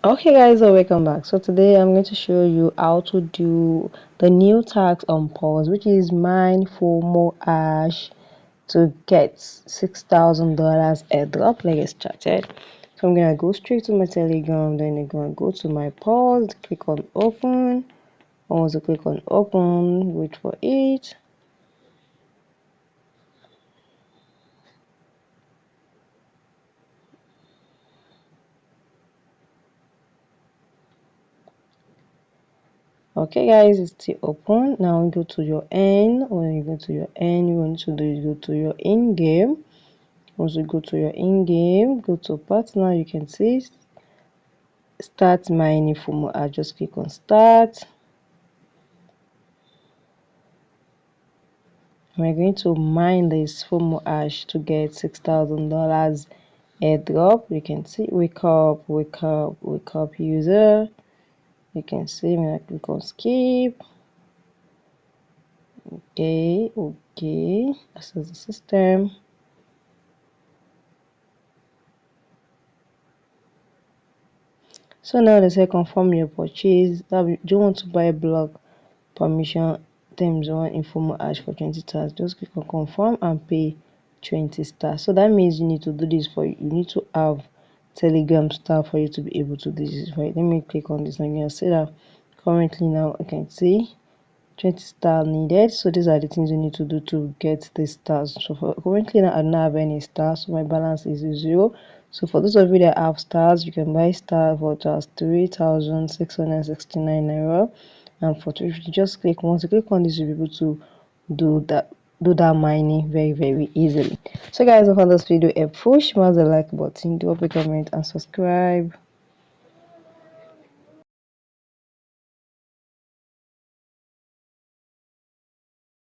Okay guys, so welcome back. So today I'm going to show you how to do the new tax on Paws, which is Mine Fomohash, to get $6,000 airdrop. Let's get started. So I'm gonna go straight to my Telegram, then I'm gonna go to my Paws, click on open. Also click on open, wait for it. Okay guys, it's still open. Now we go to your end. When you go to your end, you want to do is go to your in-game. Also go to your in-game, go to partner. You can see start mining Fomohash. Just click on start. We're going to mine this Fomohash to get $6,000 airdrop. You can see wake up, wake up, wake up user. You can see when I click on skip. Okay, access the system. So now they say confirm your purchase. That do you want to buy block permission terms one informal hash for 20 stars? Just click on confirm and pay 20 stars. So that means you need to do this for you need to have Telegram star for you to be able to do this, right? Let me click on this. I'm gonna say that currently now I can see 20 stars needed. So these are the things you need to do to get the stars. So for currently now I don't have any stars, so my balance is 0. So for those of you that have stars, you can buy star for just 3,669 naira. And for 250, just click once you click on this, you'll be able to do that mining very easily. So guys, if you found this video helpful, smash the like button, drop a comment and subscribe.